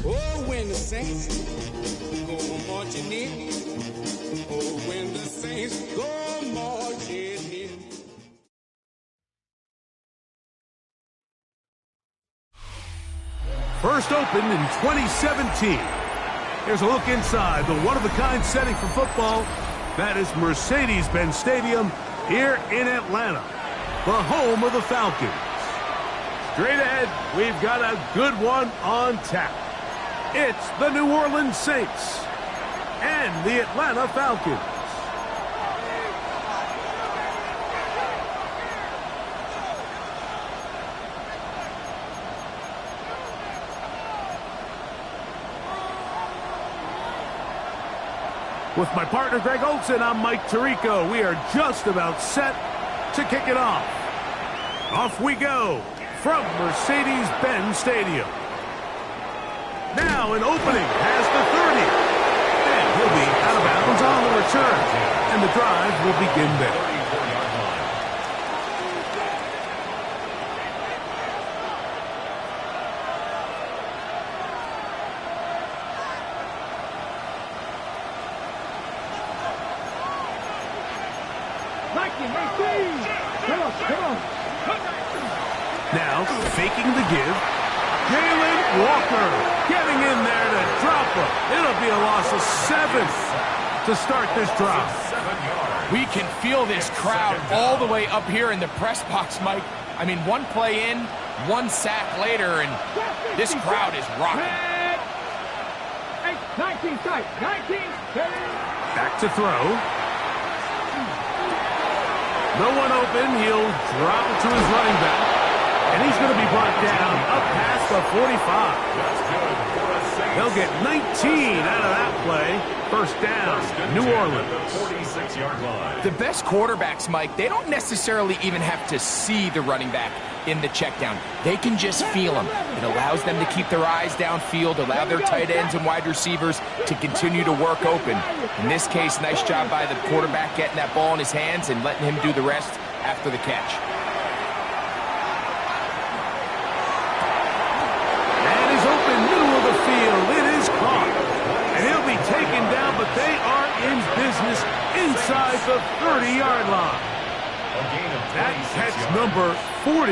Oh, when the saints go marching in. Oh, when the saints go marching in. First opened in 2017. Here's a look inside the one-of-a-kind setting for football. That is Mercedes-Benz Stadium here in Atlanta, the home of the Falcons. Straight ahead, we've got a good one on tap. It's the New Orleans Saints and the Atlanta Falcons. With my partner Greg Olsen, I'm Mike Tirico. We are just about set to kick it off. Off we go from Mercedes-Benz Stadium. Now an opening has the 30. And he'll be out of bounds on the return. And the drive will begin there. Now, faking the give, Jalen Walker getting in there to drop him. It'll be a loss of 7 to start this drive. We can feel this crowd all the way up here in the press box, Mike. I mean, one play in, one sack later, and this crowd is rocking. 19 tight, 19. Back to throw. No one open. He'll drop it to his running back. And he's going to be brought down up past the 45. They'll get 19 out of that play. First down, New Orleans. 46-yard line. The best quarterbacks, Mike, they don't necessarily even have to see the running back in the check down. They can just feel him. It allows them to keep their eyes downfield, allow their tight ends and wide receivers to continue to work open. In this case, nice job by the quarterback getting that ball in his hands and letting him do the rest after the catch. And he's open middle of the field. It is caught. And he'll be taken down, but they are in business inside the 30-yard line. That catch number 40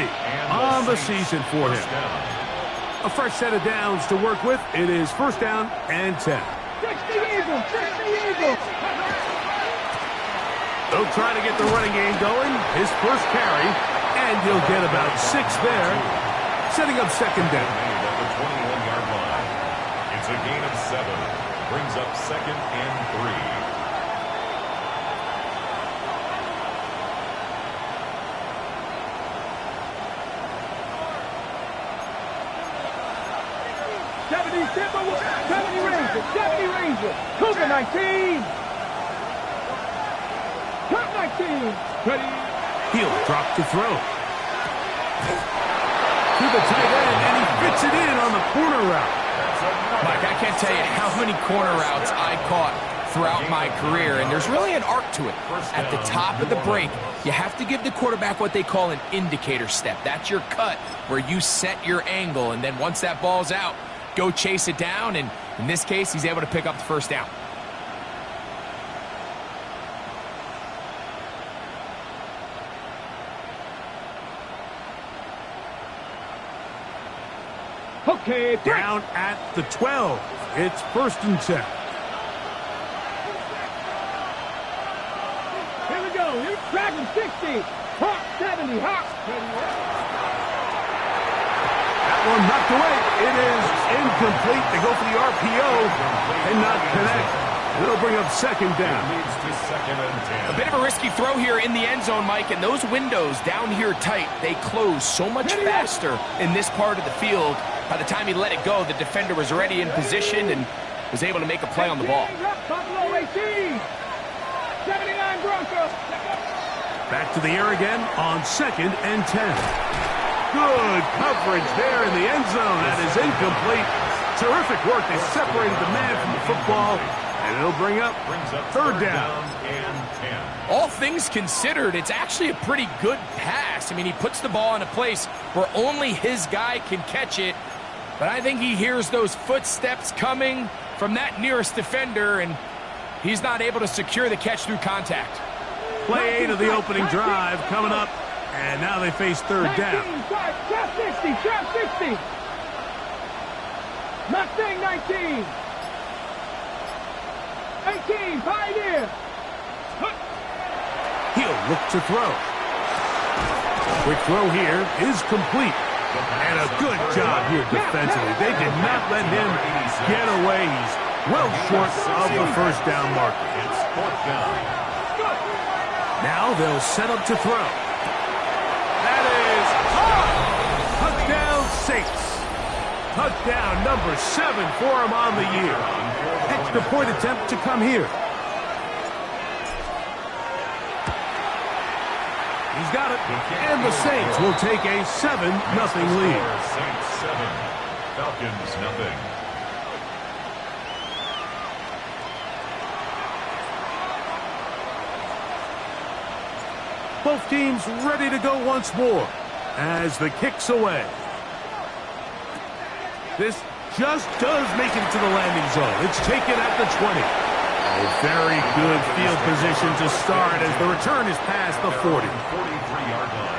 on the season for him. A fresh set of downs to work with. It is first down and 10. 60 Eagles, 60 Eagles. They'll try to get the running game going. His first carry, and he'll get about 6 there, setting up second down. At the 21-yard line. It's a gain of 7. Brings up second and 3. Deputy Ranger, Cougar 19. Top 19. Ready. He'll drop to throw. To the tight end, and he fits it in on the corner route. Mike, I can't tell you how many corner routes I caught throughout my career, and there's really an art to it. At the top of the break, you have to give the quarterback what they call an indicator step. That's your cut where you set your angle, and then once that ball's out, go chase it down, and in this case, he's able to pick up the first down. Okay, Okay, Down at the 12. It's 1st and 10. Here we go. He's tracking 60. Hawk 70. Hawk. That one knocked away. It is incomplete. They go for the RPO and not connect. It'll bring up 2nd down. Leads to 2nd and 10. A bit of a risky throw here in the end zone, Mike, and those windows down here tight, they close so much faster in this part of the field. By the time he let it go, the defender was already in position and was able to make a play on the ball. Buffalo 18. 79 Broncos. Back to the air again on 2nd and 10. Good coverage there in the end zone. That is incomplete. Terrific work. They separated the man from the football, and it'll bring up 3rd down. And 10. All things considered, it's actually a pretty good pass. I mean, he puts the ball in a place where only his guy can catch it, but I think he hears those footsteps coming from that nearest defender, and he's not able to secure the catch through contact. Play 8 of the opening drive coming up, and now they face 3rd down. 19, trap 60, trap 60. Mustang 19. 18, Pioneer. He'll look to throw. Quick throw here is complete. And a good job here defensively. They did not let him get away. He's well short of the 1st down marker. It's 4th down. Now they'll set up to throw. That is touchdown Saints. Touchdown number 7 for him on the year. Extra point attempt to come here. He's got it. And the Saints will take a 7-0 lead. Saints 7, Falcons 0. Both teams ready to go once more as the kick's away. This just does make it to the landing zone. It's taken at the 20. A very good field position to start as the return is past the 40. 43-yard line.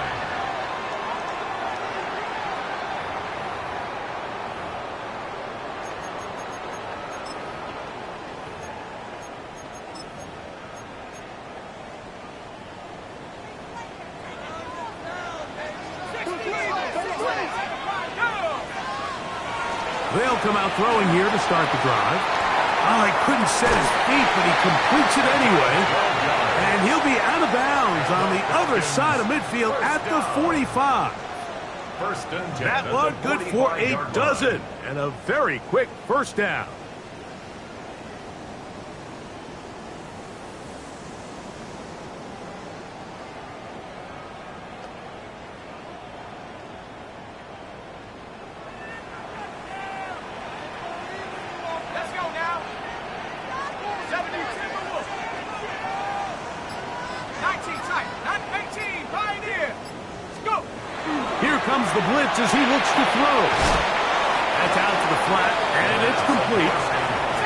They'll come out throwing here to start the drive. Oh, he couldn't set his feet, but he completes it anyway. And he'll be out of bounds on the other side of midfield at the 45. 1st and 10. That one good for a dozen and a very quick 1st down. Let's go now. 70 Timberwolves. 19 tight. 18 Pioneer. Let's go. Here comes the blitz as he looks to throw. That's out to the flat, and it's complete.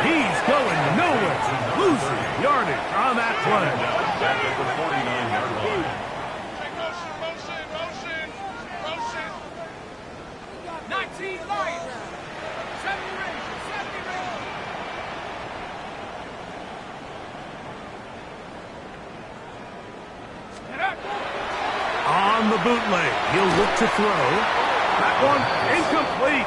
He's going nowhere. Losing yardage on that play. Back at the 49-yard line. Motion. 19 Lions. 70 Rangers. 70 Rangers. On the bootleg, he'll look to throw. That one incomplete.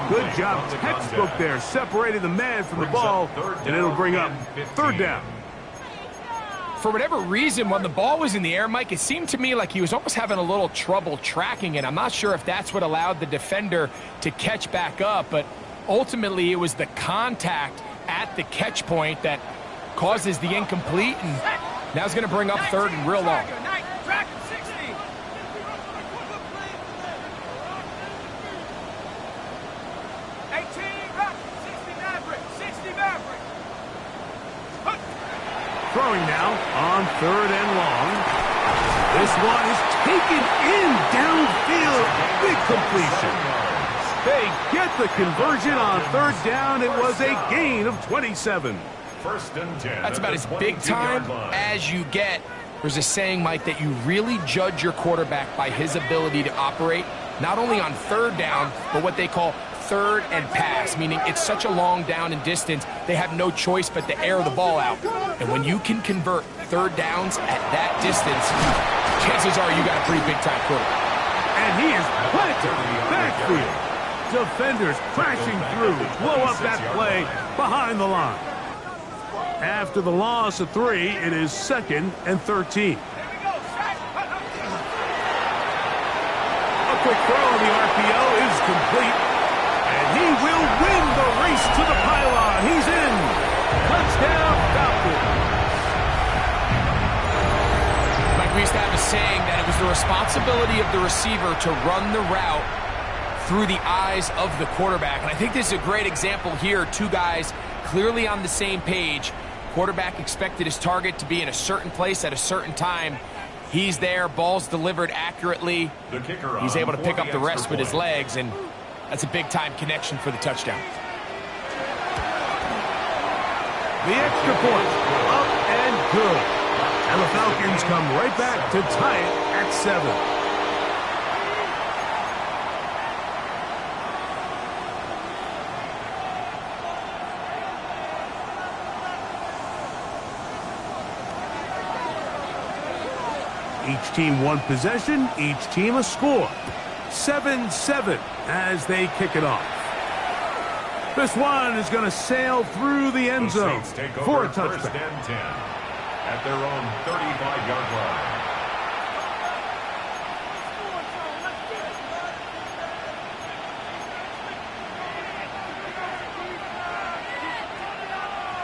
Good job, textbook there, separating the man from the ball, and it'll bring up 3rd down. For whatever reason, when the ball was in the air, Mike, it seemed to me like he was almost having a little trouble tracking it. I'm not sure if that's what allowed the defender to catch back up, but ultimately it was the contact at the catch point that causes the incomplete, and now it's going to bring up 3rd and real long. 60 Maverick. Throwing now on 3rd and long. This one is taken in downfield. Big completion. They get the conversion on 3rd down. It was a gain of 27. 1st and 10. That's about as big time as you get. There's a saying, Mike, that you really judge your quarterback by his ability to operate, not only on 3rd down, but what they call third and pass, meaning it's such a long down and distance, they have no choice but to air the ball out. And when you can convert third downs at that distance, chances are you got a pretty big-time quarterback. And he is planted backfield. Defenders crashing through, blow up that play behind the line. After the loss of 3, it is 2nd and 13. A quick throw on the RPO is complete. And he will win the race to the pylon. He's in. Touchdown, Falcons. Mike, we used to have a saying that it was the responsibility of the receiver to run the route through the eyes of the quarterback. And I think this is a great example here. Two guys clearly on the same page. Quarterback expected his target to be in a certain place at a certain time. He's there, ball's delivered accurately. He's able to pick up the rest with his legs, and that's a big-time connection for the touchdown. The extra point, up and good. And the Falcons come right back to tie it at 7. Each team one possession, each team a score. 7-7 as they kick it off. This one is going to sail through the end zone for a touchdown. First and 10 at their own 35-yard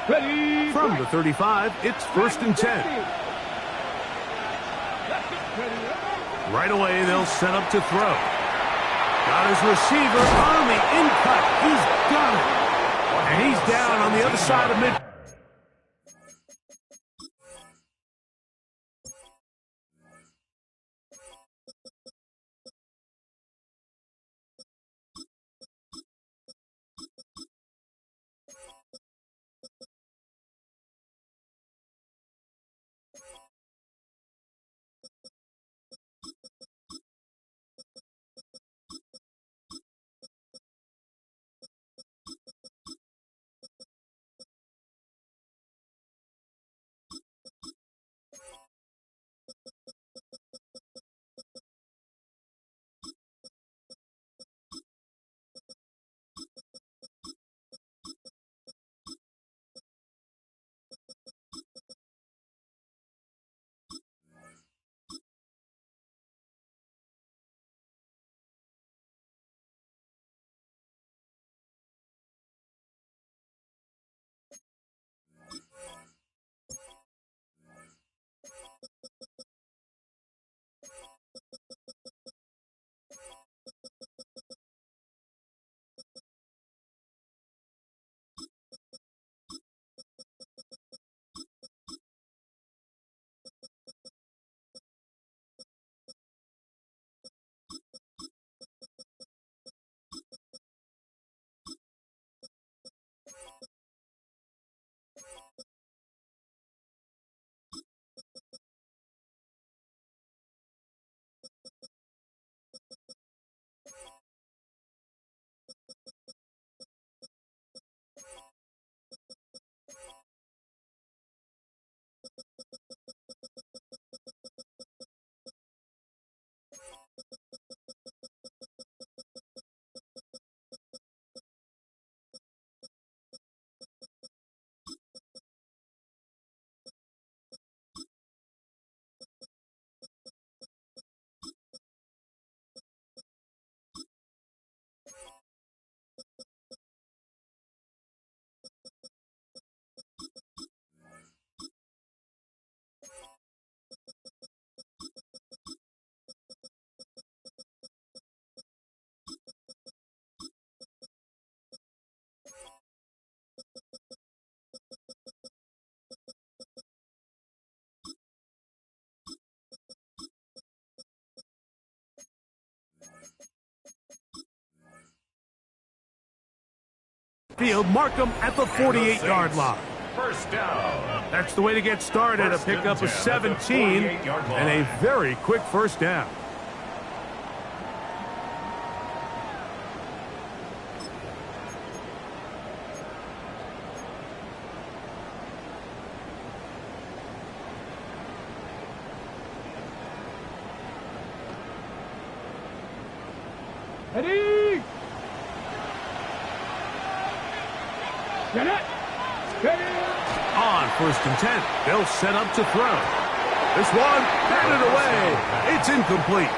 Ready. From the 35, it's 1st and 10. Right away, they'll set up to throw. Got his receiver on the in-cut. He's got it. And he's down on the other side of mid. Field, mark them at the 48-yard line. First down. That's the way to get started. A pickup of 17 and a very quick first down. Ready? Get it. On 1st and 10, they'll set up to throw. This one, batted away. It's incomplete.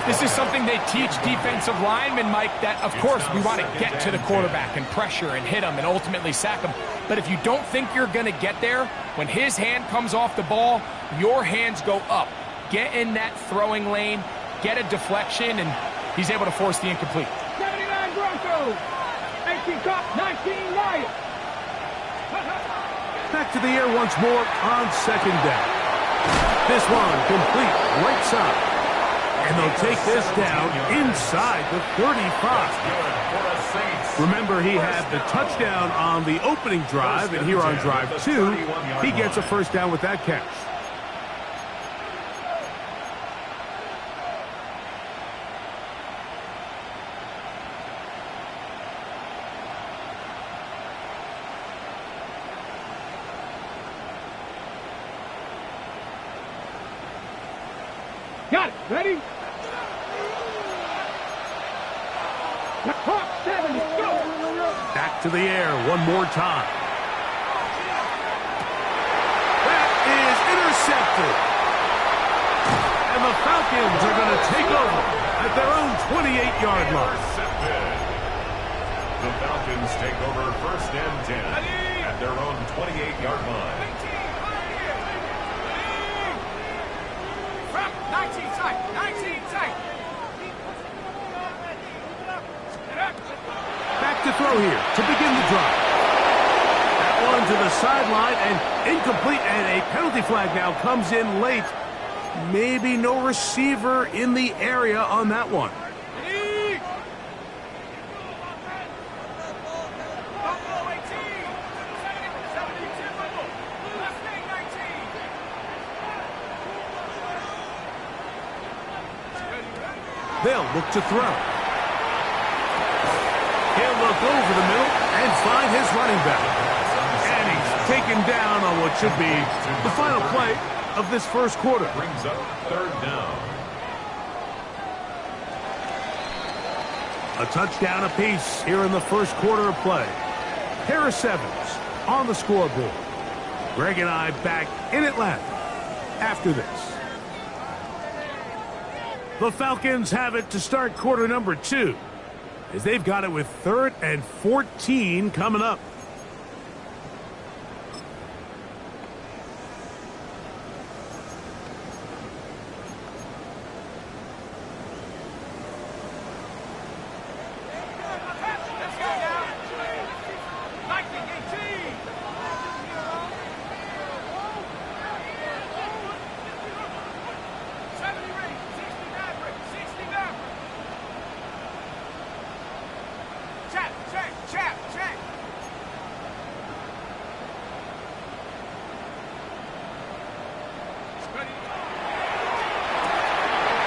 This is something they teach defensive linemen, Mike, that, of course, we want to get to the quarterback and pressure and hit him and ultimately sack him. But if you don't think you're going to get there, when his hand comes off the ball, your hands go up. Get in that throwing lane, get a deflection, and he's able to force the incomplete. 79 Broncos. 18 Cops, 19 Lions. Back to the air once more on 2nd down. This one complete right side. And they'll take this down inside the 35. Remember, he had the touchdown on the opening drive, and here on drive 2, he gets a 1st down with that catch. Got it. Ready? Hawk 70. Go. Back to the air one more time. That is intercepted. And the Falcons are going to take over at their own 28-yard line. The Falcons take over 1st and 10 at their own 28-yard line. 19 tight, 19 tight. Back to throw here to begin the drive. That one to the sideline and incomplete, and a penalty flag now comes in late. Maybe no receiver in the area on that one. They'll look to throw. He'll look over the middle and find his running back. And he's taken down on what should be the final play of this 1st quarter. Brings up 3rd down. A touchdown apiece here in the 1st quarter of play. Harris Evans on the scoreboard. Greg and I back in Atlanta after this. The Falcons have it to start quarter number 2, as they've got it with 3rd and 14 coming up.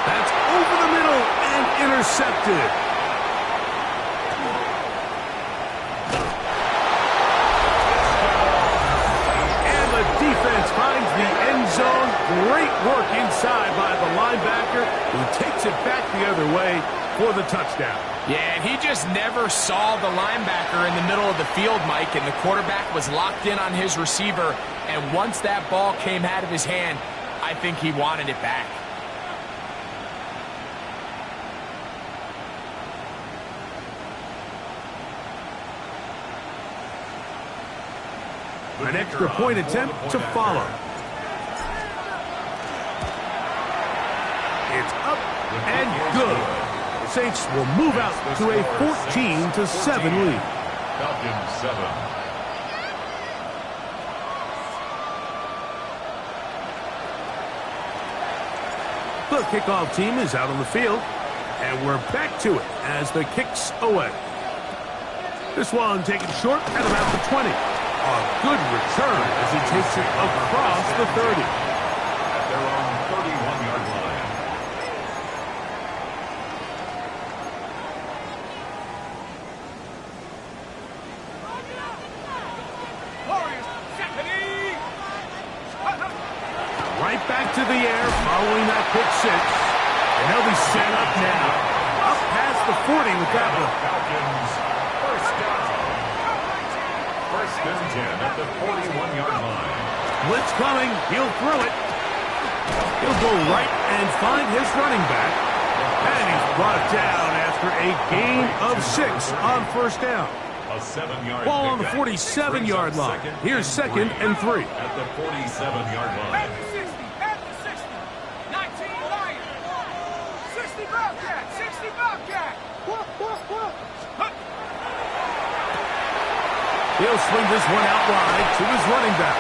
That's over the middle and intercepted. And the defense finds the end zone. Great work inside by the linebacker, who takes it back the other way for the touchdown. Yeah, and he just never saw the linebacker in the middle of the field, Mike, and the quarterback was locked in on his receiver, and once that ball came out of his hand, I think he wanted it back. An extra point attempt to follow. It's up and good. The Saints will move out to a 14-7 lead. Falcons 7. The kickoff team is out on the field, and we're back to it as the kick's away. This one taken short at about the 20. A good return as he takes it across the 30. At their own 31-yard line. Right back to the air following that pick six. And they'll be set up now. Up the 40 with that one. Falcons, first down. First and 10 at the 41-yard line. Blitz coming. He'll throw it. He'll go right and find his running back. And he's brought down after a gain of 6 on first down. A 7-yard Ball on the pickup. 47-yard line. Here's second and 3. At the 47-yard line. 19 Lions. 60 Bobcat. 60 Bobcat. He'll swing this one out wide to his running back.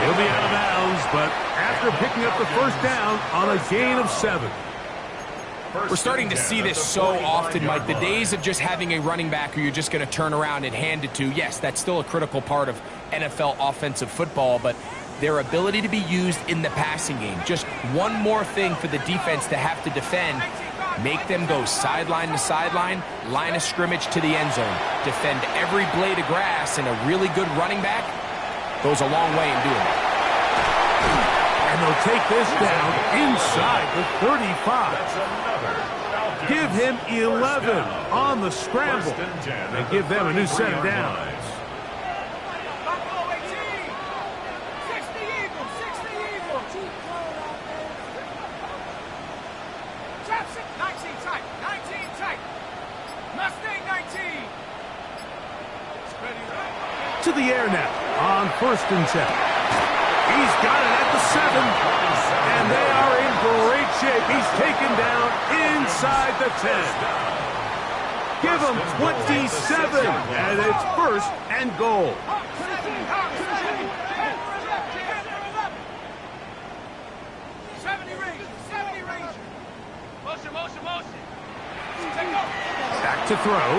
He'll be out of bounds, but after picking up the first down on a gain of 7. We're starting to see this so often, Mike. The days of just having a running back who you're just going to turn around and hand it to, yes, that's still a critical part of NFL offensive football, but their ability to be used in the passing game. Just one more thing for the defense to have to defend. Make them go sideline to sideline, line of scrimmage to the end zone. Defend every blade of grass, and a really good running back goes a long way in doing that. And they'll take this down inside the 35. Give him 11 on the scramble. And give them a new set of downs. Buffalo 18. 60 Eagles. 60 Eagles. Trap 19 tight. 19 tight. Mustang 19. To the air now on first and 10. He's got it at the 7. And they are in great shape. He's taken down inside the 10. Give him 27. And it's first and goal. 70 range. 70 range. Motion. Back to throw.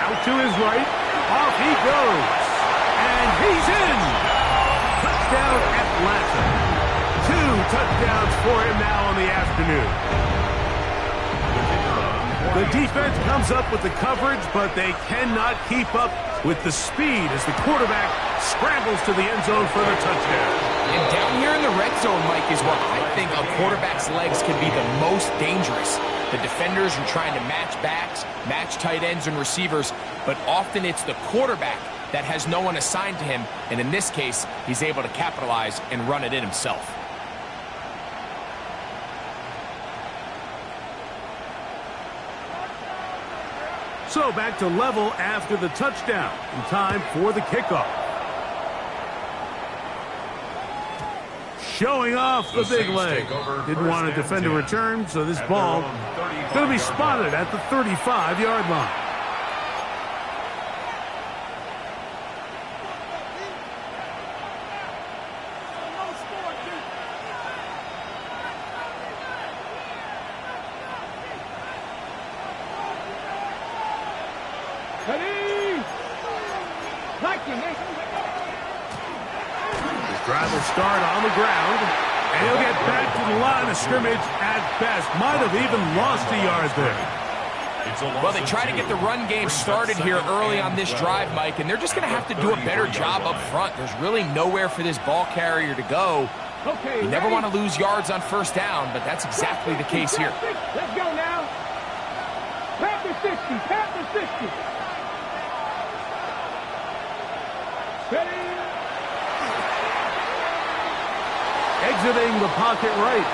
Out to his right. Off he goes. And he's in. Touchdown Atlanta. 2 touchdowns for him now in the afternoon. The defense comes up with the coverage, but they cannot keep up with the speed as the quarterback scrambles to the end zone for the touchdown. And down here in the red zone, Mike, is where I think a quarterback's legs can be the most dangerous. The defenders are trying to match backs, match tight ends and receivers, but often it's the quarterback that has no one assigned to him, and in this case, he's able to capitalize and run it in himself. So back to level after the touchdown, in time for the kickoff. Showing off the big leg. Didn't want to defend a return, so this ball going to be spotted at the 35-yard line. Drive will start on the ground, and he'll get back to the line of scrimmage at best. Might have even lost a yard there. Well, they try to get the run game started here early on this drive, Mike, and they're just going to have to do a better job up front. There's really nowhere for this ball carrier to go. You never want to lose yards on first down, but that's exactly the case here. Let's go now. Panther 60. Panther 60. Ready? Exiting the pocket right.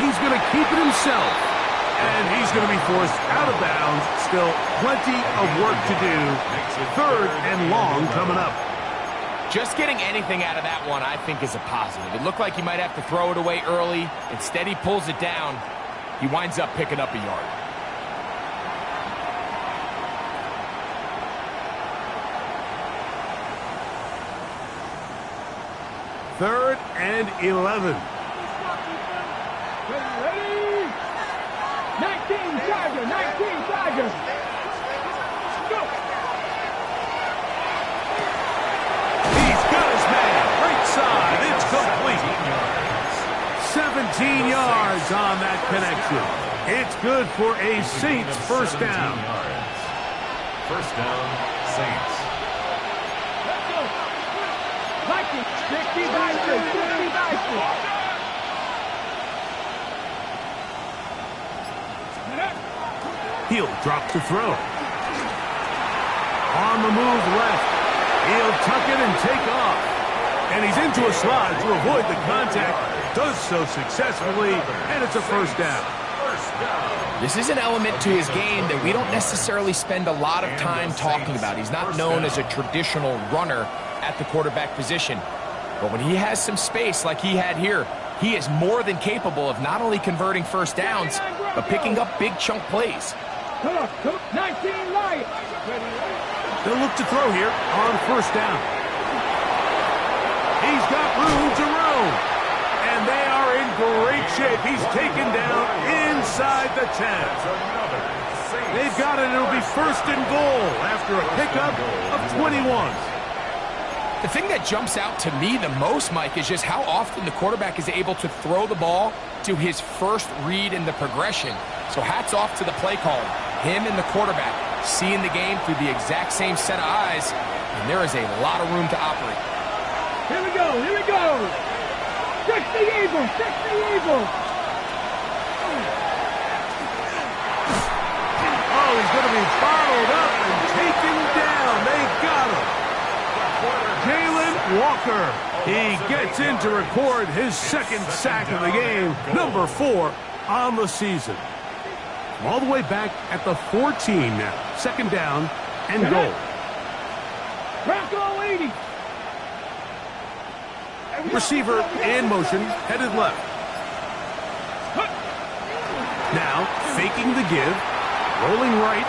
He's going to keep it himself. And he's going to be forced out of bounds. Still plenty of work to do. 3rd and long coming up. Just getting anything out of that one, I think, is a positive. It looked like he might have to throw it away early. Instead, he pulls it down. He winds up picking up a yard. Third and 11. Ready? 19 Charger. 19 Charger. Go. He's got his man. Right side. It's complete. 17 yards on that connection. It's good for a Saints first down. First down, Saints. Let's go. Vikings. 60 Vikings. 60 Vikings. He'll drop to throw. On the move left. He'll tuck it and take off. And he's into a slide to avoid the contact. Does so successfully, and it's a first down. This is an element to his game that we don't necessarily spend a lot of time talking about. He's not known as a traditional runner at the quarterback position. But when he has some space like he had here, he is more than capable of not only converting first downs, but picking up big chunk plays. Come on, 19 Lions. They'll look to throw here on first down. He's got room to roam. And they are in great shape. He's taken down inside the 10. They've got it. It'll be first and goal after a pickup of 21. The thing that jumps out to me the most, Mike, is just how often the quarterback is able to throw the ball to his first read in the progression. So hats off to the play caller. Him and the quarterback seeing the game through the exact same set of eyes, and there is a lot of room to operate. Here we go, here we go. 60 Eagles, 60 Eagles. Oh, he's going to be bottled up and taken down. They got him. Jalen Walker. He gets in to record his second sack of the game, number 4 on the season. All the way back at the 14 now. Second down and goal. Bronco 80. Receiver in motion, headed left. Now, faking the give, rolling right.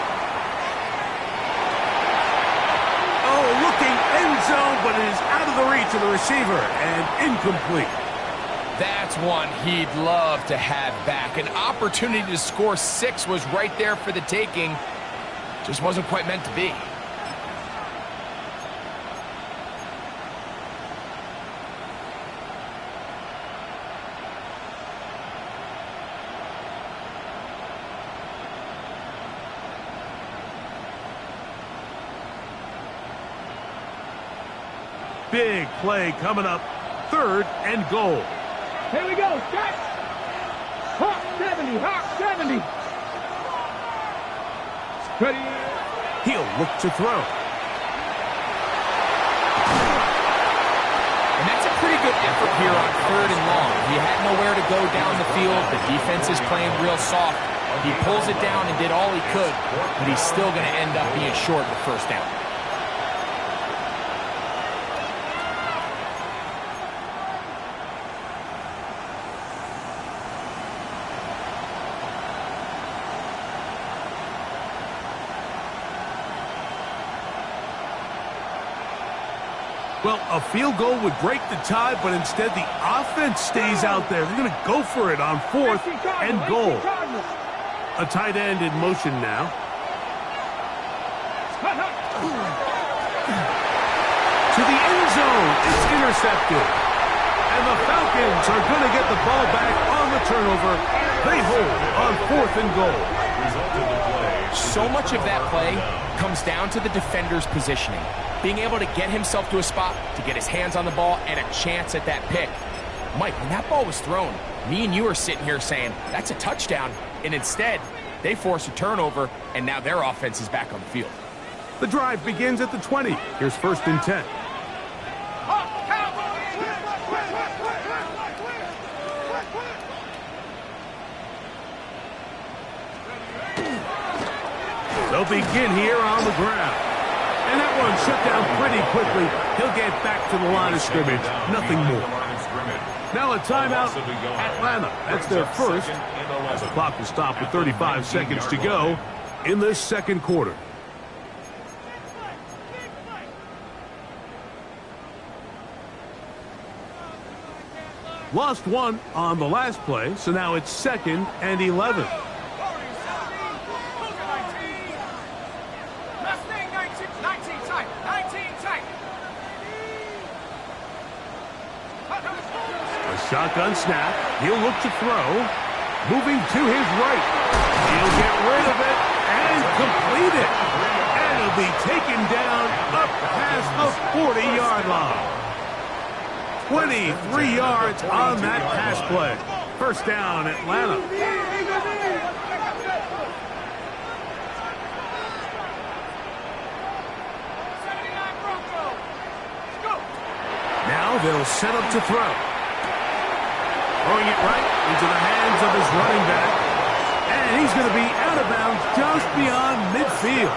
Oh, looking end zone, but it is out of the reach of the receiver and incomplete. That's one he'd love to have back. An opportunity to score 6 was right there for the taking. Just wasn't quite meant to be. Big play coming up. Third and goal. Here we go, set. Hawk 70, Hawk 70. Ready. He'll look to throw. And that's a pretty good effort here on third and long. He had nowhere to go down the field. The defense is playing real soft. He pulls it down and did all he could, but he's still going to end up being short of the first down. Well, a field goal would break the tie, but instead the offense stays out there. They're going to go for it on fourth and goal. A tight end in motion now. To the end zone. It's intercepted. And the Falcons are going to get the ball back on the turnover. They hold on fourth and goal. So much of that play comes down to the defender's positioning. Being able to get himself to a spot, to get his hands on the ball, and a chance at that pick. Mike, when that ball was thrown, me and you are sitting here saying, that's a touchdown. And instead, they force a turnover, and now their offense is back on the field. The drive begins at the 20. Here's first and 10. They'll begin here on the ground. And that one shut down pretty quickly. He'll get back to the line of scrimmage. Nothing more. Now a timeout, Atlanta. That's their first. As the clock will stop with 35 seconds to go in this second quarter. Lost one on the last play, so now it's second and 11. Shotgun snap. He'll look to throw. Moving to his right. He'll get rid of it and complete it. And it'll be taken down up past the 40-yard line. 23 yards on that pass play. First down, Atlanta. now they'll set up to throw. Throwing it right into the hands of his running back. And he's going to be out of bounds just beyond midfield.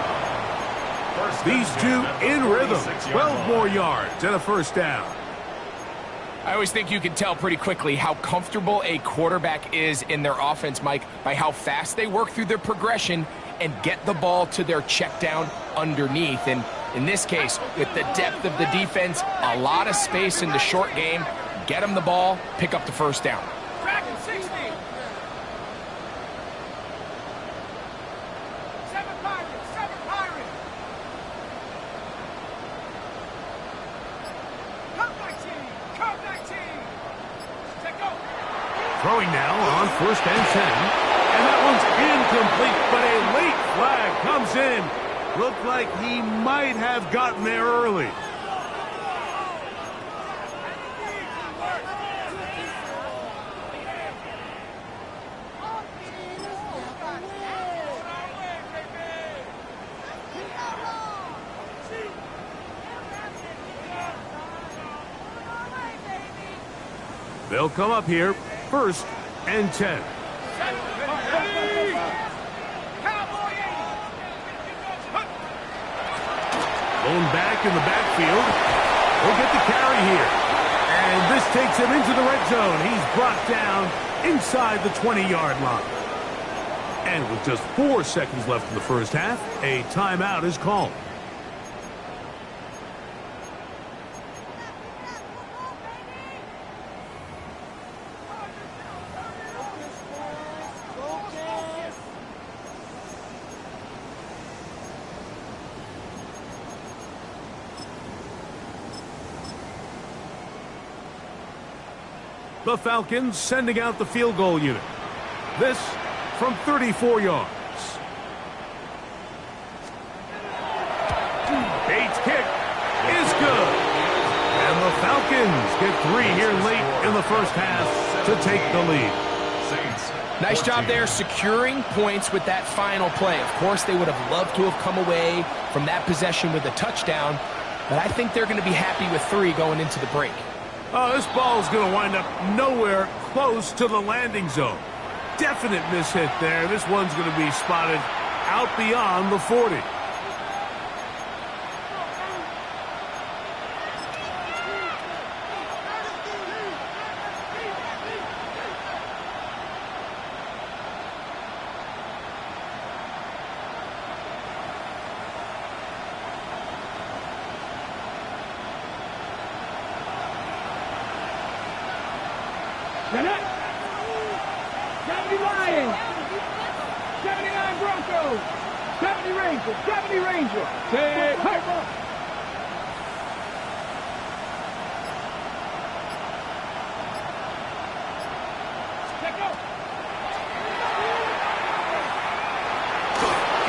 These two in rhythm. 12 more yards and a first down. I always think you can tell pretty quickly how comfortable a quarterback is in their offense, Mike, by how fast they work through their progression and get the ball to their check down underneath. And in this case, with the depth of the defense, a lot of space in the short game, get them the ball, pick up the first down. Dragon 60. 7 Pirates. 7 Pirates. Come back team. Come back team. Take go. Throwing now on 1st and 10. And that one's incomplete, but a late flag comes in. Looked like he might have gotten there early. They'll come up here, 1st and 10. Blown back in the backfield. He'll get the carry here. And this takes him into the red zone. He's brought down inside the 20-yard line. And with just 4 seconds left in the first half, a timeout is called. The Falcons sending out the field goal unit. This from 34 yards. Bates' kick is good. And the Falcons get 3 here late in the first half to take the lead. Nice job there securing points with that final play. Of course, they would have loved to have come away from that possession with a touchdown, but I think they're going to be happy with 3 going into the break. Oh, this ball is going to wind up nowhere close to the landing zone. Definite mishit there. This one's going to be spotted out beyond the 40. Set up. 70 Lions. 79 Broncos. 70 Rangers. 70 Rangers. Take over.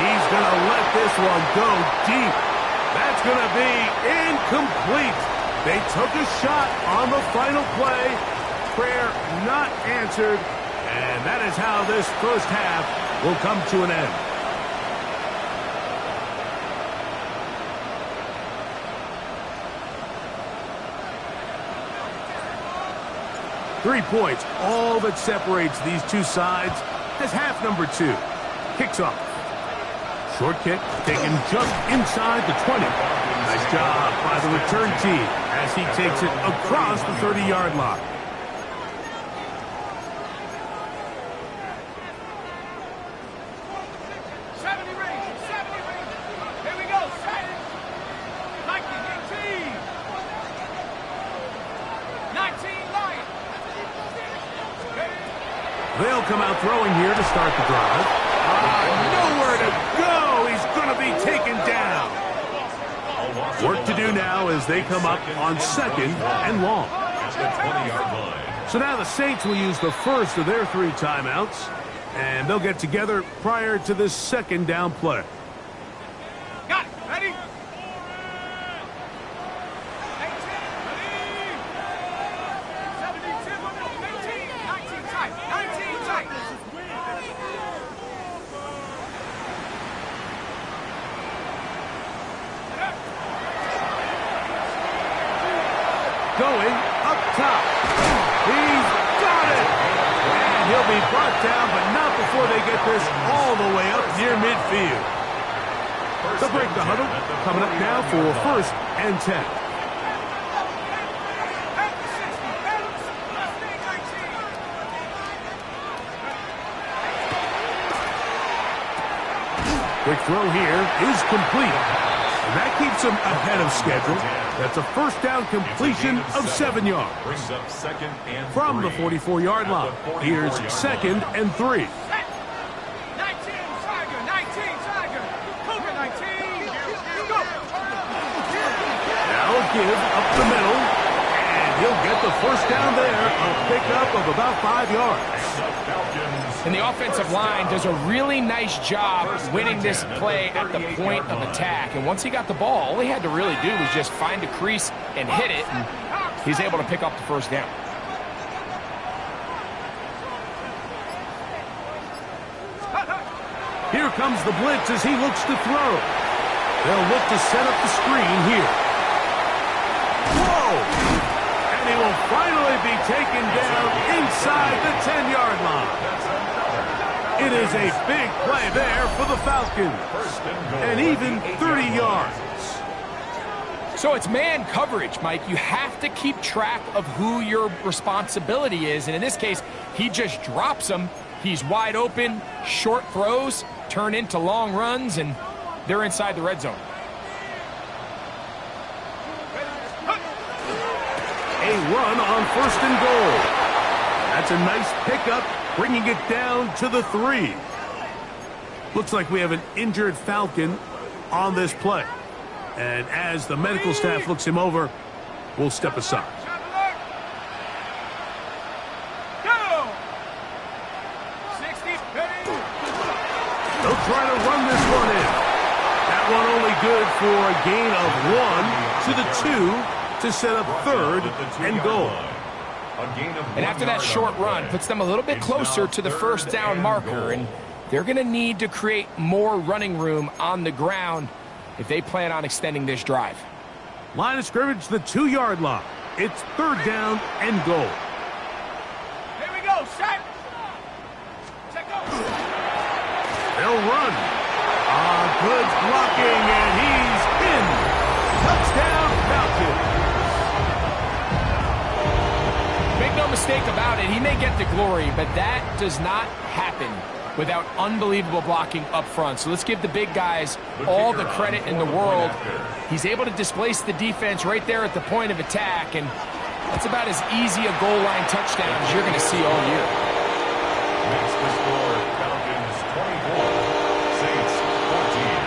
He's going to let this one go deep. That's going to be incomplete. They took a shot on the final play. Prayer not answered, and that is how this first half will come to an end. Three points, all that separates these two sides as half number 2 kicks off. Short kick taken just inside the 20. Nice job by the return team as he takes it across the 30-yard line. They'll come out throwing here to start the drive. Nowhere to go. He's going to be taken down. Work to do now as they come up on 2nd and long. So now the Saints will use the first of their 3 timeouts, and they'll get together prior to this 2nd down play. Got it. Ready? 19 tight. 19 tight. going up top. He's got it. And he'll be brought down, but not before they get this all the way up near midfield. They'll break the huddle. Coming up now for 1st and 10. Quick throw here is complete. And that keeps them ahead of schedule. That's a first down completion of 7 yards. Brings up 2nd and 3. From the 44-yard line, here's 2nd and 3. 19, Tiger, 19, Tiger. Cougar, 19. Go. Now a give up the middle. And he'll get the first down there. A pickup of about 5 yards. And the offensive line does a really nice job winning this play at the point of attack. And once he got the ball, all he had to really do was just find a crease and hit it. And he's able to pick up the first down. Here comes the blitz as he looks to throw. They'll look to set up the screen here. Whoa! And he will finally be taken down inside the 10-yard line. It is a big play there for the Falcons. And even 30 yards. So it's man coverage, Mike. You have to keep track of who your responsibility is. And in this case, he just drops him. He's wide open. Short throws turn into long runs, and they're inside the red zone. A run on 1st and goal. That's a nice pickup, bringing it down to the 3. Looks like we have an injured Falcon on this play. And as the medical staff looks him over, we'll step aside. They'll try to run this one in. That one only good for a gain of 1 to the 2 to set up 3rd and goal. And after that short run, puts them a little bit closer to the first down marker. And they're going to need to create more running room on the ground if they plan on extending this drive. Line of scrimmage, the 2-yard line. It's 3rd down and goal. Here we go, set. Check go. They'll run. Good blocking, and he's in. Touchdown, Falcons. Make no mistake about it, he may get the glory, but that does not happen without unbelievable blocking up front. So let's give the big guys all the credit in the world. He's able to displace the defense right there at the point of attack, and that's about as easy a goal line touchdown as you're going to see all year. Next to score, Falcons 24, Saints 14.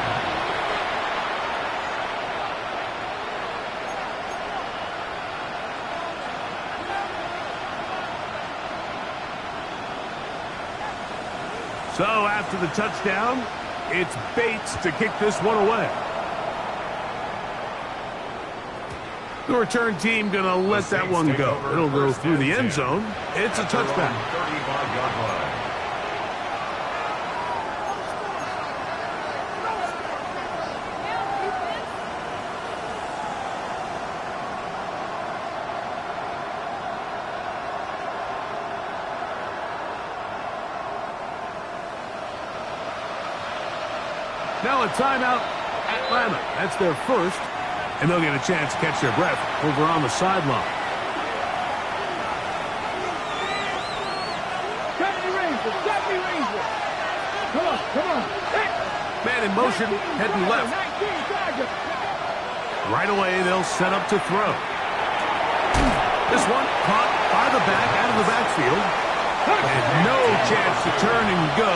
So after the touchdown, it's Bates to kick this one away. The return team going to let that one go. It'll go through the end zone. It's a touchback. 35-yard line. Now a timeout, Atlanta. That's their first, and they'll get a chance to catch their breath over on the sideline. Got me Ranger, got me Ranger. Come on, come on. Man in motion, heading left. 19, Tiger. Right away, they'll set up to throw. This one caught by the back out of the backfield. And no chance to turn and go.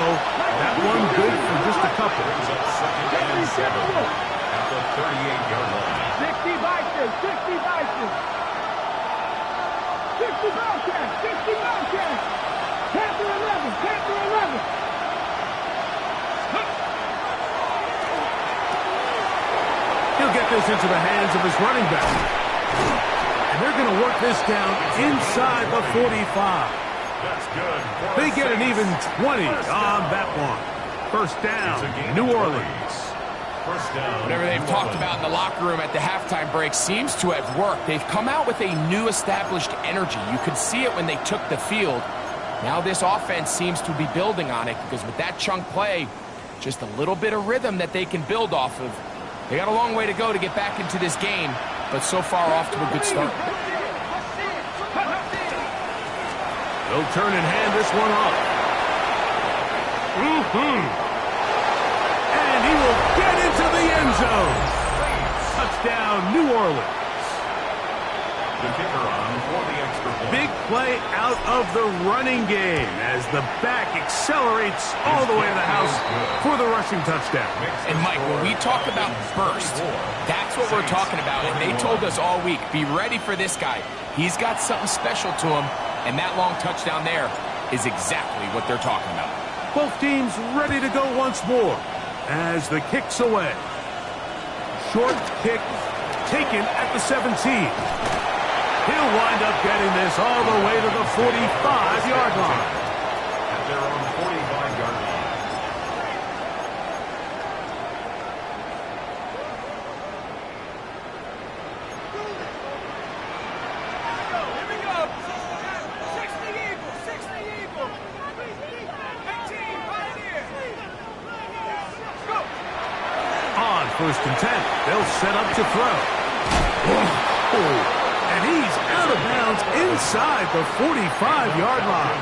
That one good for just a couple. Brings up 2nd and 7 at the 38-yard line. 60 Vikings, 60 Vikings. 60 Bobcats, 60 Bobcats. Panther 11, Panther 11. He'll get this into the hands of his running back. And they're going to work this down inside the 45. That's good. They get an even 20 on that one. First down, New Orleans. First down. Whatever they've talked about in the locker room at the halftime break seems to have worked. They've come out with a new established energy. You could see it when they took the field. Now this offense seems to be building on it because with that chunk play, just a little bit of rhythm that they can build off of. They got a long way to go to get back into this game, but so far off to a good start. They'll turn and hand this one off. And he will get into the end zone. Touchdown, New Orleans. The kicker on for the extra point. Big play out of the running game as the back accelerates all the way to the house for the rushing touchdown. And Mike, when we talk about burst, that's what we're talking about. And they told us all week, be ready for this guy. He's got something special to him, and that long touchdown there is exactly what they're talking about. Both teams ready to go once more as the kick's away. Short kick taken at the 17. He'll wind up getting this all the way to the 45-yard line. At their own 45-yard line. Here we go. 60 Eagles, 60 Eagles. 18 Pioneers. Let's go. On first and 10, they'll set up to throw. And he's out of bounds inside the 45-yard line.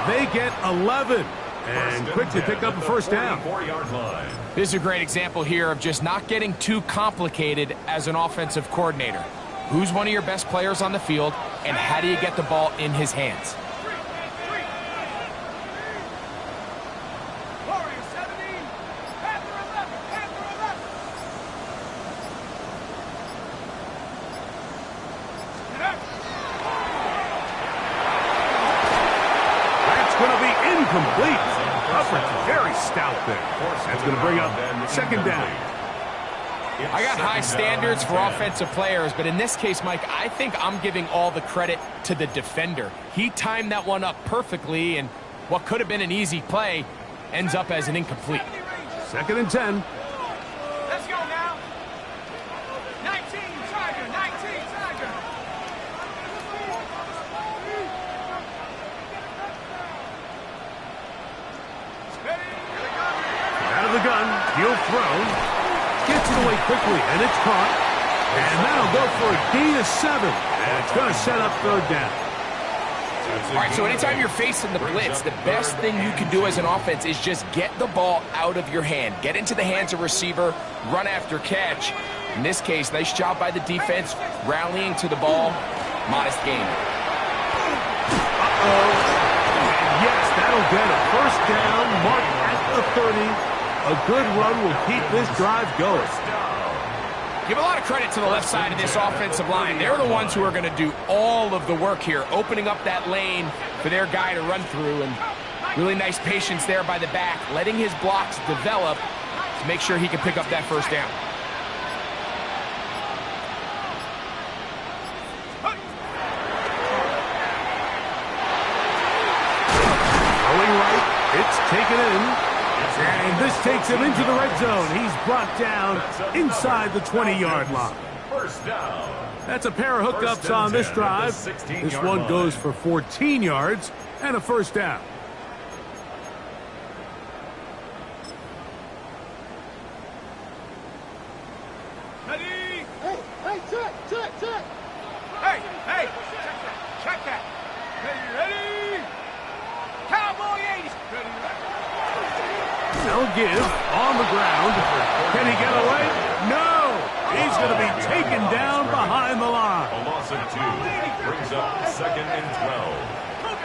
They get 11 and quickly pick up a first down. 44-yard line. This is a great example here of just not getting too complicated as an offensive coordinator. Who's one of your best players on the field, and how do you get the ball in his hands? Warriors 17. Panther 11. Panther 11. That's going to be incomplete. Coverage very stout there. That's going to bring up second down. I got high standards for offensive players, but in this case, Mike, I think I'm giving all the credit to the defender. He timed that one up perfectly, and what could have been an easy play ends up as an incomplete. Second and 10. Let's go now. 19 Tiger. 19 Tiger. Out of the gun, he'll throw. Gets it away quickly, and it's caught. And that'll go for a gain of 7. And it's going to set up third down. All right, so anytime you're facing the blitz, the best thing you can do as an offense is just get the ball out of your hand. Get into the hands of receiver, run after catch. In this case, nice job by the defense, rallying to the ball. Modest gain. And yes, that'll get a first down, marked at the 30. A good run will keep this drive going. Give a lot of credit to the left side of this offensive line. They're the ones who are going to do all of the work here, opening up that lane for their guy to run through. And really nice patience there by the back, letting his blocks develop to make sure he can pick up that first down. Rolling right, it's taken in. And this takes him into the red zone. He's brought down inside the 20-yard line. First down. That's a pair of hookups on this drive. This one goes for 14 yards and a first down. Ready? Hey, check. Hey, check that. Ready? Cowboy 80. Ready? They'll give on the ground. Can he get away? No! He's going to be taken down behind the line. A loss of 2 brings up second and 12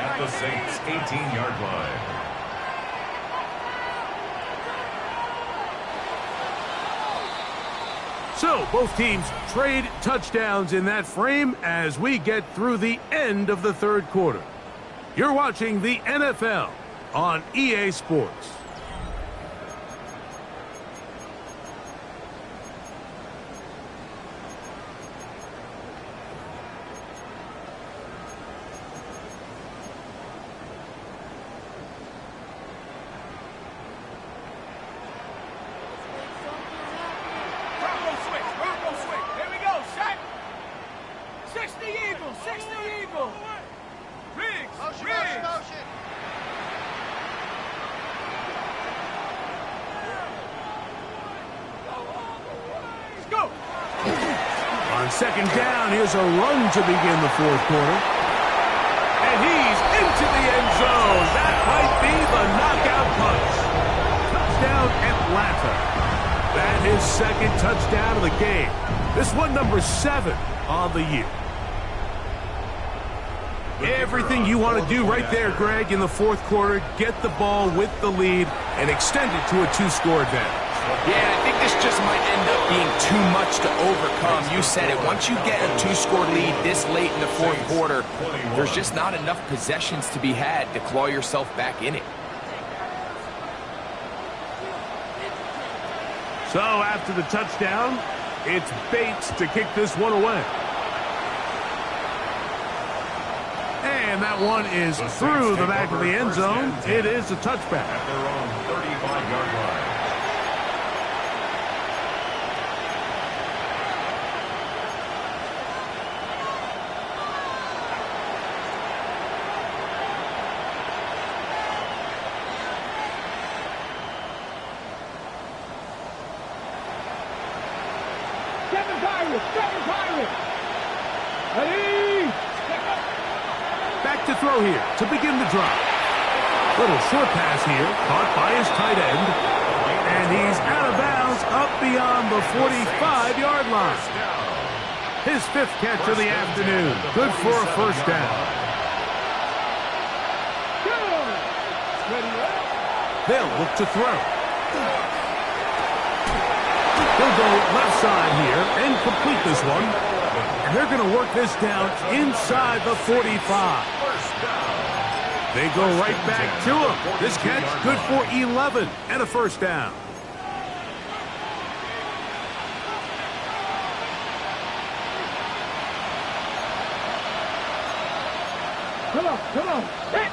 at the Saints' 18-yard line. So, both teams trade touchdowns in that frame as we get through the end of the third quarter. You're watching the NFL on EA Sports. On second down, here's a run to begin the fourth quarter. And he's into the end zone. That might be the knockout punch. Touchdown, Atlanta. That is second touchdown of the game. This one number 7 on the year. Everything you want to do right there, Greg, in the fourth quarter. Get the ball with the lead and extend it to a 2-score advantage. Yeah, I think this just might end up being too much to overcome. You said it. Once you get a 2-score lead this late in the fourth quarter, there's just not enough possessions to be had to claw yourself back in it. So after the touchdown, it's Bates to kick this one away. And that one is through the back of the end zone. It is a touchback. At their own 35-yard line. Seven Pirates. Ready? Back to throw here to begin the drive. Little short pass here, caught by his tight end. And he's out of bounds up beyond the 45-yard line. His 5th catch of the afternoon. Good for a first down. They'll look to throw. He'll go left side here and complete this one. And they're going to work this down inside the 45. They go right back to him. This catch good for 11 and a first down. Come on. Hit.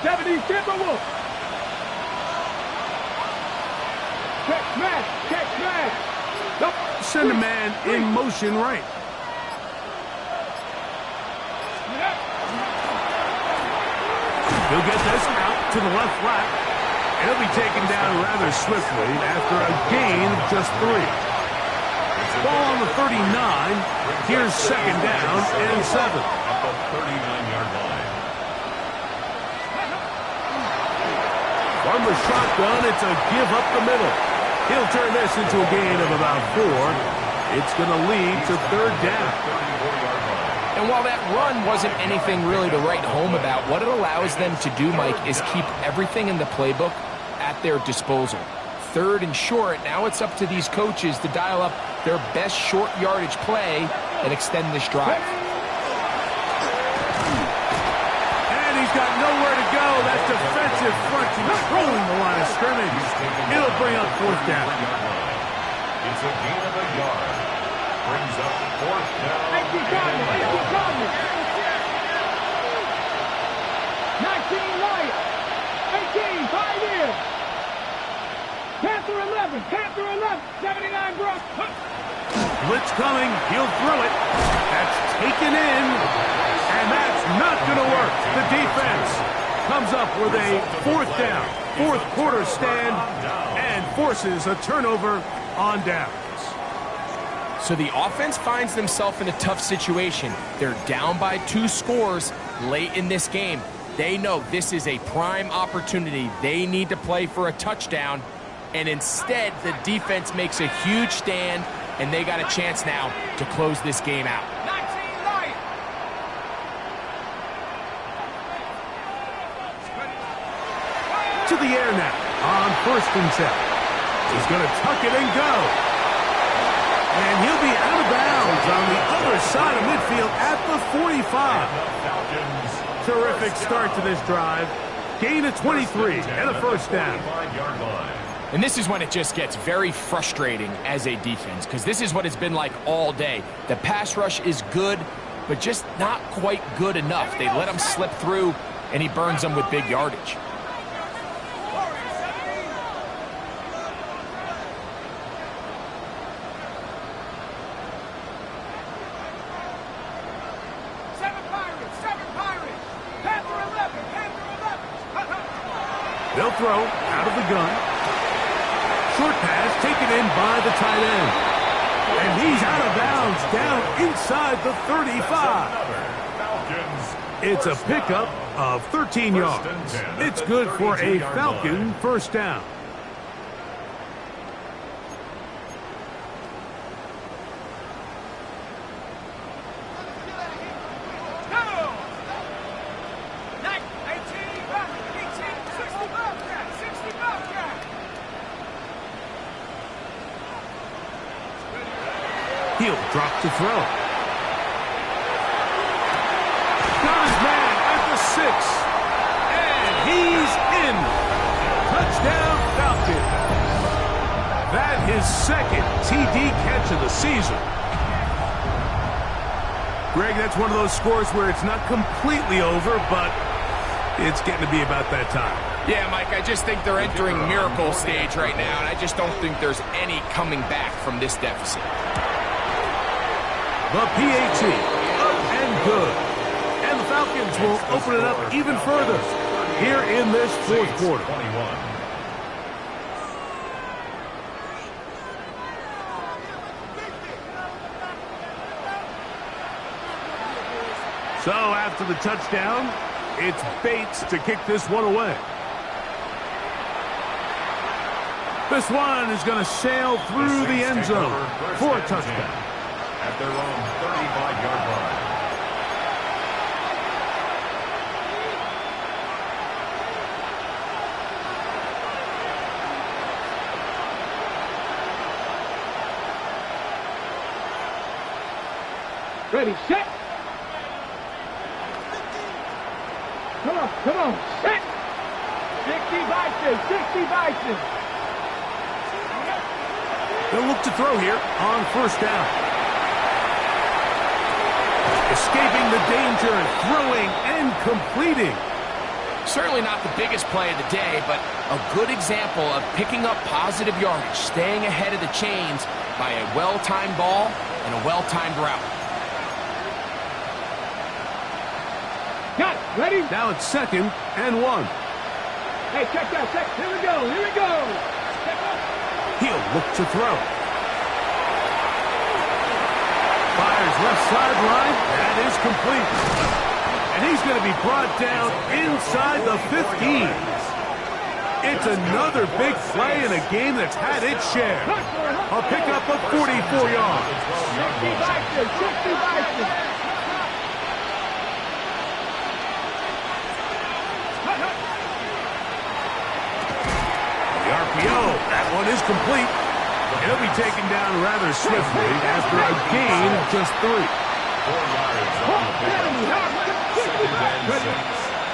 70 Timberwolves. Catch smash. Send a man in motion right. He'll get this out to the left flat. And he'll be taken down rather swiftly after a gain of just 3. Ball on the 39. Here's second down and 7. At the 39-yard line. Farmer's shotgun. It's a give up the middle. He'll turn this into a gain of about 4. It's going to lead to third down. And while that run wasn't anything really to write home about, what it allows them to do, Mike, is keep everything in the playbook at their disposal. Third and short, now it's up to these coaches to dial up their best short yardage play and extend this drive. And he's got nowhere to go. That defensive front controlling the line of scrimmage. It'll bring up fourth down. It's a gain of a yard. Brings up fourth down. 19 Lions. 18, 5 years. Panther 11, 79 Brock. Blitz coming. He'll throw it. That's taken in. And that's not going to work. The defense comes up with a fourth down. Fourth quarter stand and forces a turnover on downs. So the offense finds themselves in a tough situation. They're down by 2 scores late in this game. They know this is a prime opportunity. They need to play for a touchdown. And instead, the defense makes a huge stand, and they got a chance now to close this game out. To the air now on first and 10. He's going to tuck it and go. And he'll be out of bounds on the other side of midfield at the 45. Terrific start to this drive. Gain of 23 and a first down. And this is when it just gets very frustrating as a defense, because this is what it's been like all day. The pass rush is good, but just not quite good enough. They let him slip through, and he burns them with big yardage. They'll throw out of the gun. Short pass taken in by the tight end. And he's out of bounds down inside the 35. It's a pickup of 13 yards. It's good for a Falcon first down. He'll drop to throw. Got his man at the 6. And he's in. Touchdown Falcon. That his second TD catch of the season. Greg, that's one of those scores where it's not completely over, but it's getting to be about that time. Yeah, Mike, I just think they're entering miracle stage right now, and I just don't think there's any coming back from this deficit. The PAT, up and good. And the Falcons will open it up even further here in this fourth quarter. So after the touchdown, it's Bates to kick this one away. This one is going to sail through the end zone for a touchdown. At their own 35-yard line. Ready, set. Come on, set. 60 Vikings, 60 Vikings. They'll look to throw here on first down. Escaping the danger, throwing and completing. Certainly not the biggest play of the day, but a good example of picking up positive yardage, staying ahead of the chains by a well-timed ball and a well-timed route. Got it. Ready? Now it's 2nd and 1. Hey, check that. Here we go. He'll look to throw. Fires left sideline. That is complete. And he's going to be brought down inside the 15. It's another big play in a game that's had its share. A pickup of 44 yards. 60 Vikings. The RPO, that one is complete. He'll be taken down rather swiftly after a gain of just 3. 4 yards on the pickup.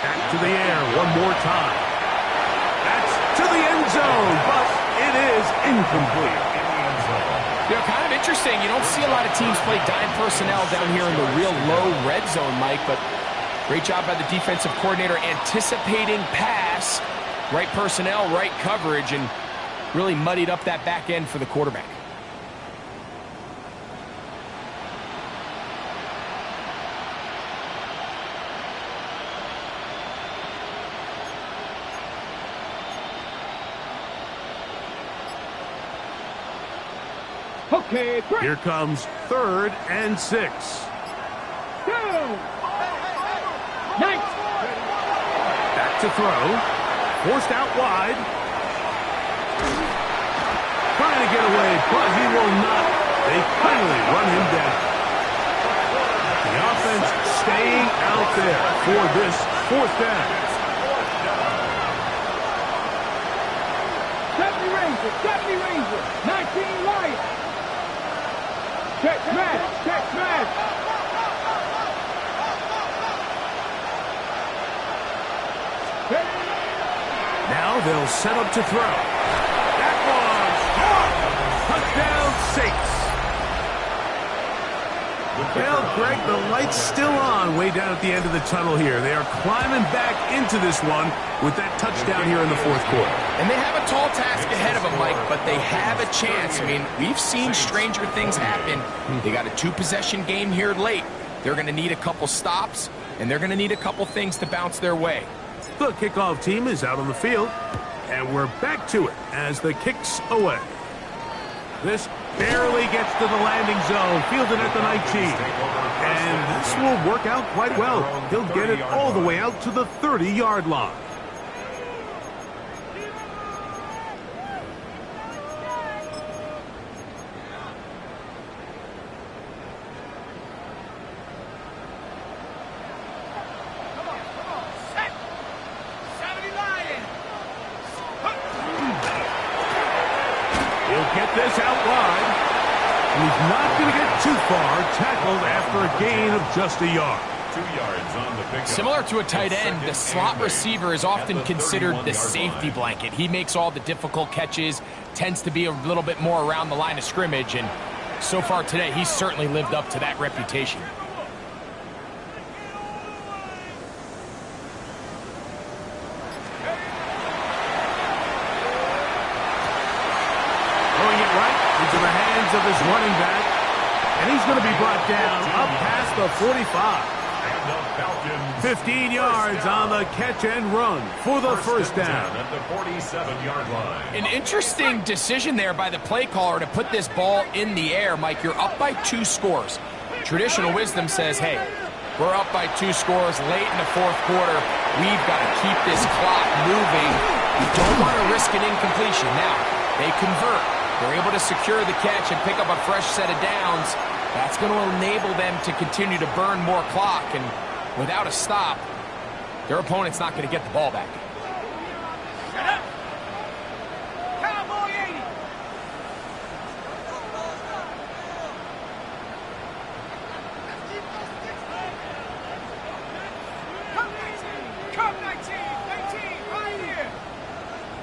Back to the air one more time. That's to the end zone, but it is incomplete. You know, kind of interesting. You don't see a lot of teams play dime personnel down here in the real low red zone, Mike, but great job by the defensive coordinator anticipating pass, right personnel, right coverage, and really muddied up that back end for the quarterback. Okay, Here comes 3rd and 6. Down. Nice. Back to throw. Forced out wide. Trying to get away, but he will not. They finally run him down. The offense staying out there for this 4th down. Deputy Ranger, 19 Lions. Check smash. Now they'll set up to throw. That was touchdown Saints. Well, Greg, the light's still on way down at the end of the tunnel here. They are climbing back into this one with that touchdown here in the 4th quarter. And they have a tall task ahead of them, Mike, but they have a chance. I mean, we've seen stranger things happen. They got a 2-possession game here late. They're going to need a couple stops, and they're going to need a couple things to bounce their way. The kickoff team is out on the field, and we're back to it as the kick's away. This barely gets to the landing zone, fielded at the 19. And this will work out quite well. He'll get it all the way out to the 30-yard line. Get this out wide. He's not going to get too far. Tackled after a gain of just a yard. 2 yards on the pickup. Similar to a tight end, the slot receiver is often considered the safety blanket. He makes all the difficult catches, tends to be a little bit more around the line of scrimmage, and so far today, he's certainly lived up to that reputation. Into the hands of his running back, and he's going to be brought down up past the 45. 15 yards on the catch and run for the first down. At the 47-yard line. An interesting decision there by the play caller to put this ball in the air. Mike, you're up by 2 scores. Traditional wisdom says, hey, we're up by 2 scores late in the fourth quarter. We've got to keep this clock moving. You don't want to risk an incompletion. Now, they convert. They're able to secure the catch and pick up a fresh set of downs. That's going to enable them to continue to burn more clock, and without a stop, their opponent's not going to get the ball back. Shut up! Cowboy 80! Come 19! 19! Right here!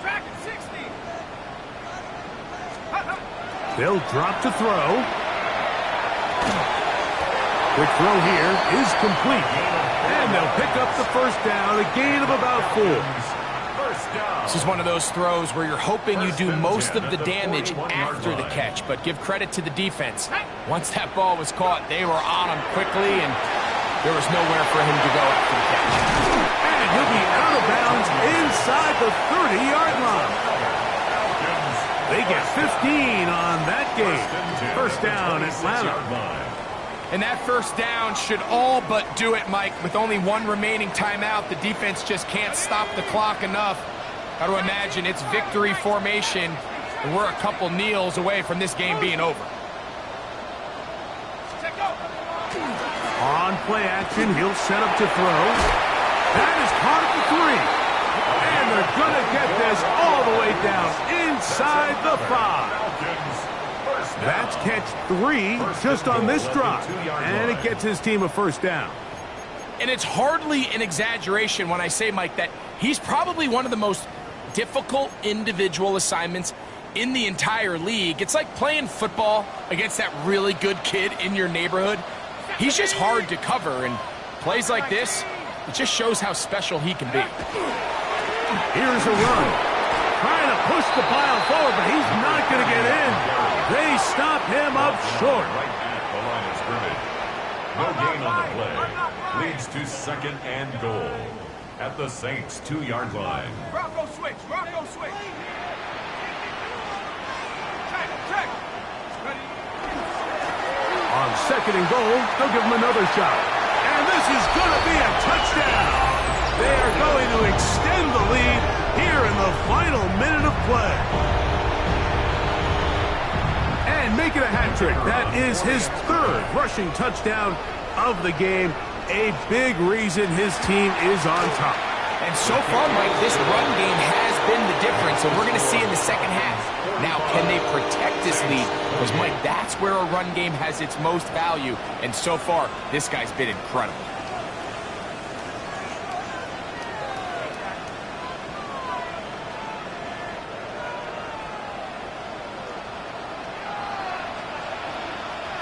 Track at 60! They'll drop to throw. Quick throw here is complete. And they'll pick up the first down, a gain of about 4. This is one of those throws where you're hoping you do most of the damage after the catch, but give credit to the defense. Once that ball was caught, they were on him quickly, and there was nowhere for him to go after the catch. And he'll be out of bounds inside the 30-yard line. They get 15 on that game. First down, Atlanta. And that first down should all but do it, Mike. With only 1 remaining timeout, the defense just can't stop the clock enough. Got to imagine it's victory formation, and we're a couple kneels away from this game being over. On play action, he'll set up to throw. That is caught at the 3. And they're going to get this all the way down inside the 5. That's catch 3 just on this drive. And it gets his team a first down. And it's hardly an exaggeration when I say, Mike, that he's probably one of the most difficult individual assignments in the entire league. It's like playing football against that really good kid in your neighborhood. He's just hard to cover, and plays like this, it just shows how special he can be. Here's a run. Trying to push the pile forward, but he's not going to get in. They stop him up short. Right at the line of scrimmage. No gain on the play. Leads to 2nd and goal. At the Saints' 2-yard line. Rocco switch! Rocco switch! Check! Ready? On 2nd and goal, they'll give him another shot. And this is going to be a touchdown. They are going to extend the lead here in the final minute of play. And make it a hat trick. That is his 3rd rushing touchdown of the game. A big reason his team is on top. And so far, Mike, this run game has been the difference, and we're going to see in the second half. Now, can they protect this lead? Because, Mike, that's where a run game has its most value, and so far, this guy's been incredible.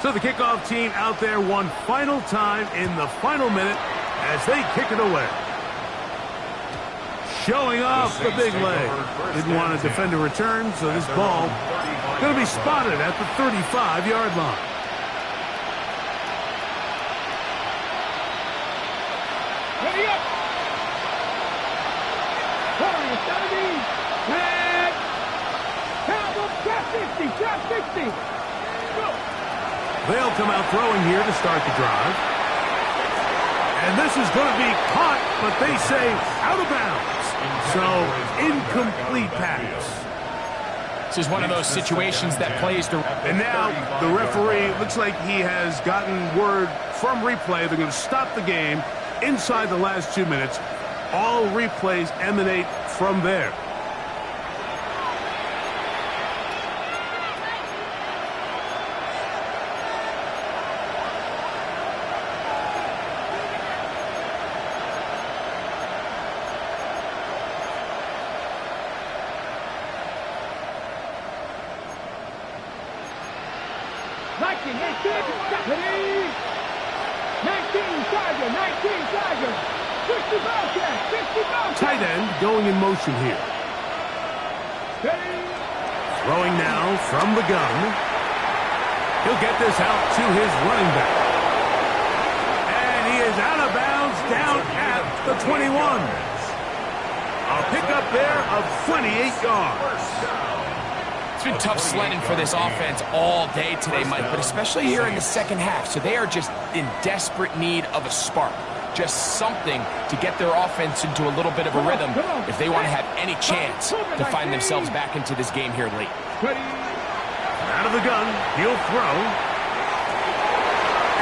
So the kickoff team out there one final time in the final minute as they kick it away. Showing off the big leg. Didn't want to defend a return, so this ball going to be spotted at the 35-yard line. Ready up! you. 70. Red. Count. Trap 60. Trap 60. Go. They'll come out throwing here to start the drive. And this is going to be caught, but they say out of bounds. So, incomplete pass. This is one of those situations that plays to... And now the referee looks like he has gotten word from replay. They're going to stop the game inside the last 2 minutes. All replays emanate from there. Tight end going in motion here. Throwing now from the gun. He'll get this out to his running back. And he is out of bounds down at the 21. A pickup there of 28 yards. It's been tough sledding for this offense all day today, Mike, but especially here in the second half. So they are just in desperate need of a spark. Just something to get their offense into a little bit of a rhythm if they want to have any chance to find themselves back into this game here late. Out of the gun, he'll throw.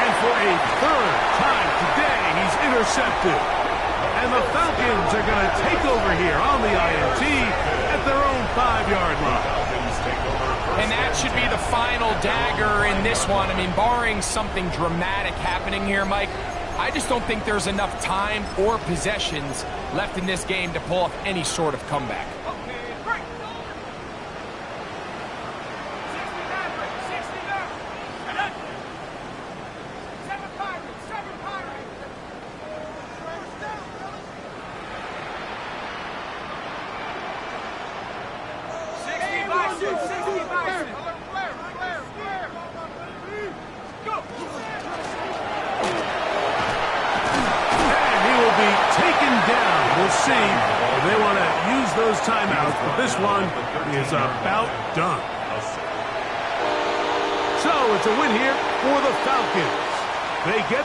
And for a third time today, he's intercepted. And the Falcons are going to take over here on the INT at their own 5-yard line. And that should be the final dagger in this one. I mean, barring something dramatic happening here, Mike, I just don't think there's enough time or possessions left in this game to pull off any sort of comeback. See, they want to use those timeouts, but this one is about done. So it's a win here for the Falcons. They get